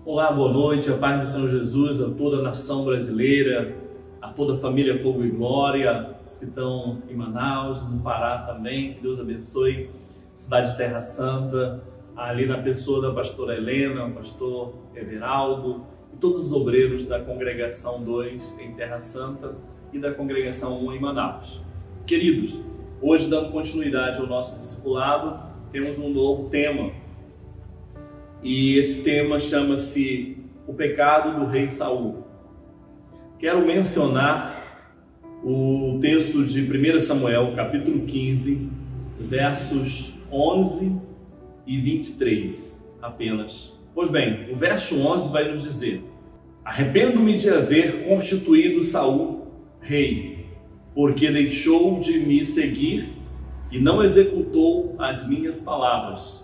Olá, boa noite, a paz do Senhor Jesus a toda a nação brasileira, a toda a família Fogo e Glória, os que estão em Manaus, no Pará também, que Deus abençoe, cidade de Terra Santa, ali na pessoa da pastora Helena, o pastor Everaldo e todos os obreiros da Congregação 2 em Terra Santa e da Congregação 1 em Manaus. Queridos, hoje dando continuidade ao nosso discipulado, temos um novo tema. E esse tema chama-se O Pecado do Rei Saul. Quero mencionar o texto de 1 Samuel, capítulo 15, versos 11 e 23 apenas. Pois bem, o verso 11 vai nos dizer: Arrependo-me de haver constituído Saul rei, porque deixou de me seguir e não executou as minhas palavras.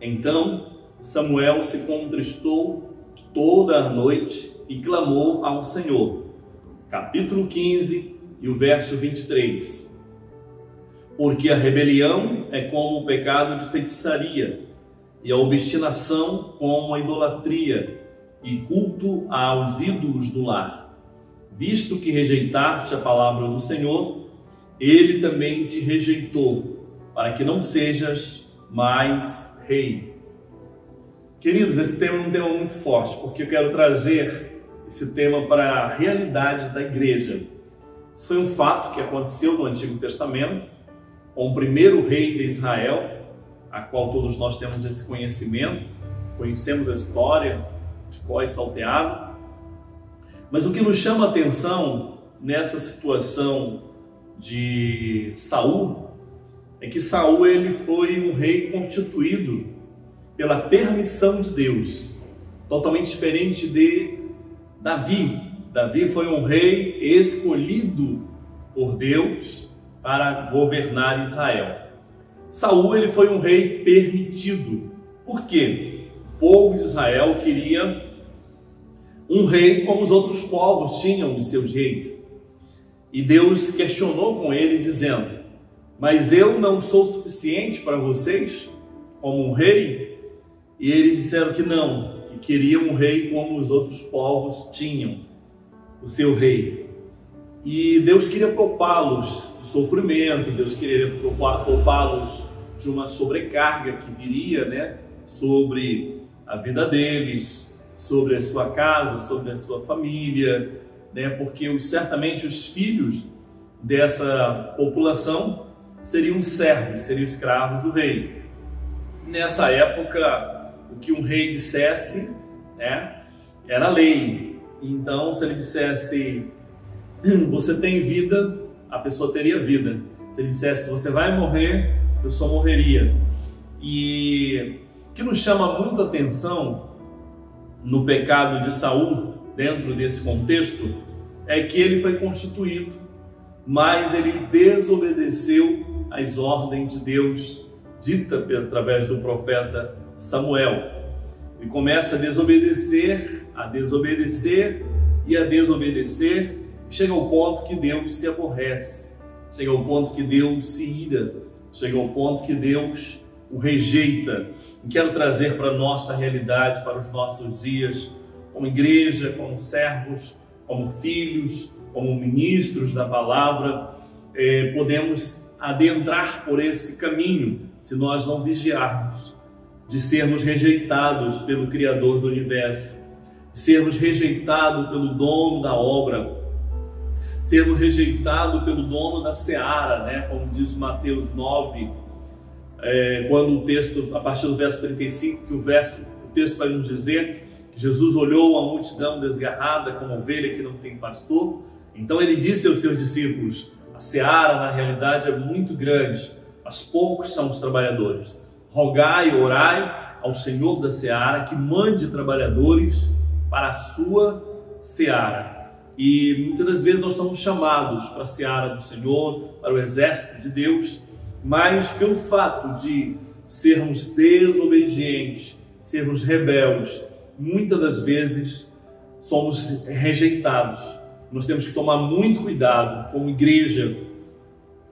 Então Samuel se contristou toda a noite e clamou ao Senhor. Capítulo 15 e o verso 23. Porque a rebelião é como o pecado de feitiçaria, e a obstinação como a idolatria e culto aos ídolos do lar. Visto que rejeitaste a palavra do Senhor, ele também te rejeitou, para que não sejas mais rei. Queridos, esse tema é um tema muito forte, porque eu quero trazer esse tema para a realidade da igreja. Isso foi um fato que aconteceu no Antigo Testamento, com o primeiro rei de Israel, a qual todos nós temos esse conhecimento, conhecemos a história de Có e Salteado. Mas o que nos chama a atenção nessa situação de Saul é que Saul ele foi um rei constituído pela permissão de Deus, totalmente diferente de Davi. Davi foi um rei escolhido por Deus para governar Israel. Saul ele foi um rei permitido. Por quê? O povo de Israel queria um rei como os outros povos tinham os seus reis. E Deus questionou com eles dizendo: mas eu não sou suficiente para vocês como um rei? E eles disseram que não, que queriam um rei como os outros povos tinham o seu rei. E Deus queria poupá-los de sofrimento, Deus queria poupá-los de uma sobrecarga que viria, sobre a vida deles, sobre a sua casa, sobre a sua família, porque certamente os filhos dessa população seriam servos, seriam escravos do rei. Nessa época, o que um rei dissesse, era lei. Então, se ele dissesse, você tem vida, a pessoa teria vida. Se ele dissesse, você vai morrer, a pessoa morreria. E o que nos chama muito a atenção no pecado de Saul, dentro desse contexto, é que ele foi constituído, mas ele desobedeceu às ordens de Deus, dita através do profeta Samuel. Ele começa a desobedecer e a desobedecer, chega ao ponto que Deus se aborrece, chega ao ponto que Deus se ira, chega ao ponto que Deus o rejeita. E quero trazer para a nossa realidade, para os nossos dias, como igreja, como servos, como filhos, como ministros da palavra, podemos adentrar por esse caminho, se nós não vigiarmos, de sermos rejeitados pelo Criador do Universo, de sermos rejeitados pelo dono da obra, sermos rejeitados pelo dono da seara, como diz Mateus 9, quando o texto, a partir do verso 35, que o texto vai nos dizer que Jesus olhou a multidão desgarrada como ovelha que não tem pastor. Então ele disse aos seus discípulos: a seara na realidade é muito grande, mas poucos são os trabalhadores. Rogai e orai ao Senhor da seara que mande trabalhadores para a sua seara. E muitas das vezes nós somos chamados para a seara do Senhor, para o exército de Deus, mas pelo fato de sermos desobedientes, sermos rebeldes, muitas das vezes somos rejeitados. Nós temos que tomar muito cuidado como igreja,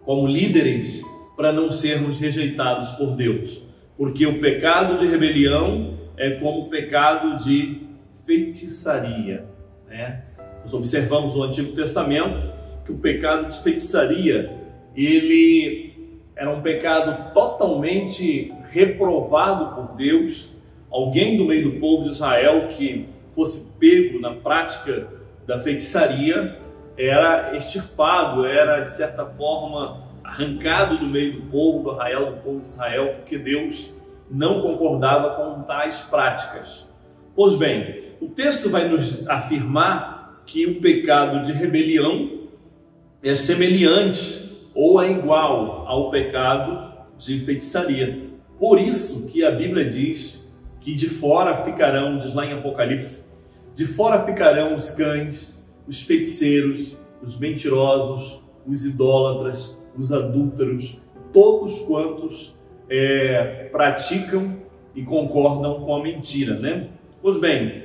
como líderes, para não sermos rejeitados por Deus. Porque o pecado de rebelião é como o pecado de feitiçaria, né? Nós observamos no Antigo Testamento que o pecado de feitiçaria, ele era um pecado totalmente reprovado por Deus. Alguém do meio do povo de Israel que fosse pego na prática da feitiçaria era extirpado, era de certa forma arrancado do meio do povo, do arraial do povo de Israel, porque Deus não concordava com tais práticas. Pois bem, o texto vai nos afirmar que o pecado de rebelião é semelhante ou é igual ao pecado de feitiçaria. Por isso que a Bíblia diz que de fora ficarão, diz lá em Apocalipse, de fora ficarão os cães, os feiticeiros, os mentirosos, os idólatras, os adúlteros, todos quantos praticam e concordam com a mentira, né? Pois bem,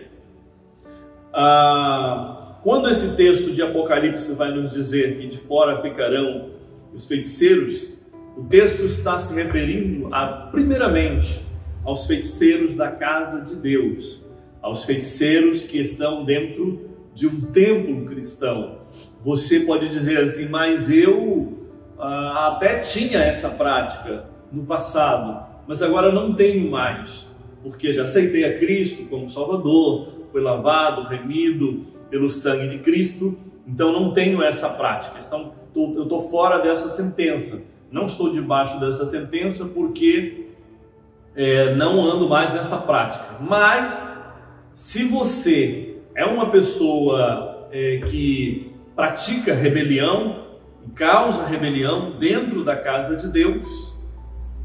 quando esse texto de Apocalipse vai nos dizer que de fora ficarão os feiticeiros, o texto está se referindo primeiramente aos feiticeiros da casa de Deus, aos feiticeiros que estão dentro de um templo cristão. Você pode dizer assim, mas eu até tinha essa prática no passado, mas agora não tenho mais, porque já aceitei a Cristo como Salvador, foi lavado, remido pelo sangue de Cristo, então não tenho essa prática. Então, eu estou fora dessa sentença, não estou debaixo dessa sentença porque não ando mais nessa prática. Mas, se você é uma pessoa que pratica rebelião e causa rebelião dentro da casa de Deus,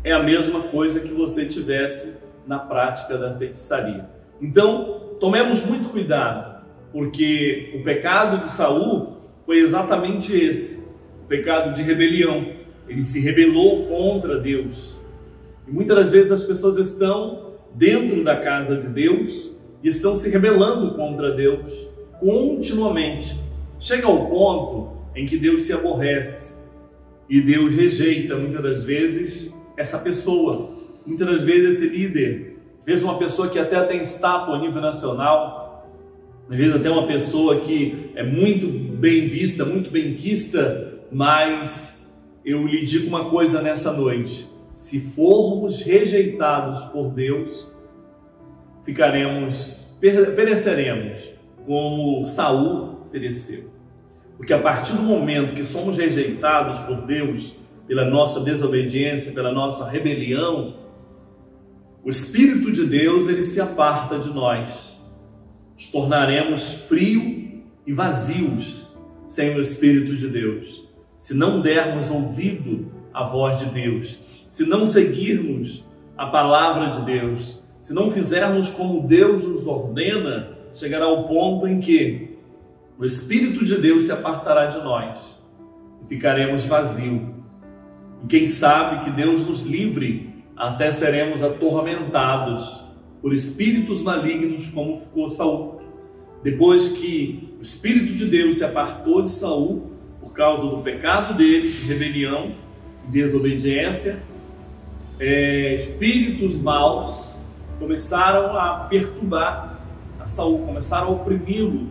é a mesma coisa que você tivesse na prática da feitiçaria. Então, tomemos muito cuidado, porque o pecado de Saul foi exatamente esse, o pecado de rebelião. Ele se rebelou contra Deus. E muitas das vezes as pessoas estão dentro da casa de Deus e estão se rebelando contra Deus continuamente. Chega ao ponto em que Deus se aborrece e Deus rejeita muitas das vezes essa pessoa, muitas das vezes esse líder. Às vezes uma pessoa que até tem estátua a nível nacional, às vezes até uma pessoa que é muito bem vista, muito benquista, mas eu lhe digo uma coisa nessa noite: se formos rejeitados por Deus, pereceremos como Saul pereceu. Porque a partir do momento que somos rejeitados por Deus, pela nossa desobediência, pela nossa rebelião, o Espírito de Deus, ele se aparta de nós. Nos tornaremos frios e vazios sem o Espírito de Deus. Se não dermos ouvido à voz de Deus, se não seguirmos a palavra de Deus, se não fizermos como Deus nos ordena, chegará ao ponto em que o Espírito de Deus se apartará de nós e ficaremos vazios. E quem sabe que Deus nos livre, até seremos atormentados por espíritos malignos, como ficou Saul. Depois que o Espírito de Deus se apartou de Saul, por causa do pecado dele, de rebelião e desobediência, espíritos maus começaram a perturbar a Saul, começaram a oprimi-lo,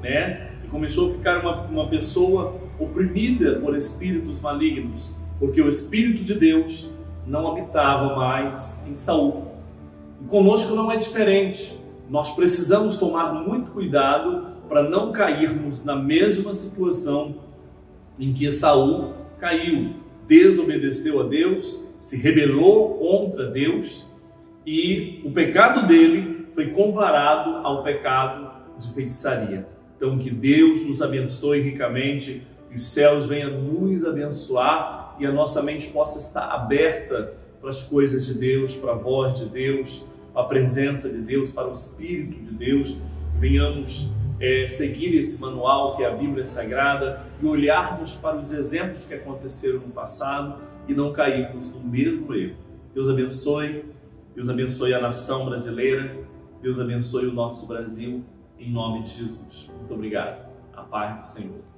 né? E começou a ficar uma pessoa oprimida por espíritos malignos, porque o Espírito de Deus não habitava mais em Saul. E conosco não é diferente. Nós precisamos tomar muito cuidado para não cairmos na mesma situação em que Saul caiu, desobedeceu a Deus, se rebelou contra Deus, e o pecado dele foi comparado ao pecado de feitiçaria. Então, que Deus nos abençoe ricamente, que os céus venham nos abençoar e a nossa mente possa estar aberta para as coisas de Deus, para a voz de Deus, para a presença de Deus, para o Espírito de Deus. Venhamos seguir esse manual que é a Bíblia Sagrada e olharmos para os exemplos que aconteceram no passado e não cairmos no mesmo erro. Deus abençoe a nação brasileira, Deus abençoe o nosso Brasil, em nome de Jesus. Muito obrigado. A paz do Senhor.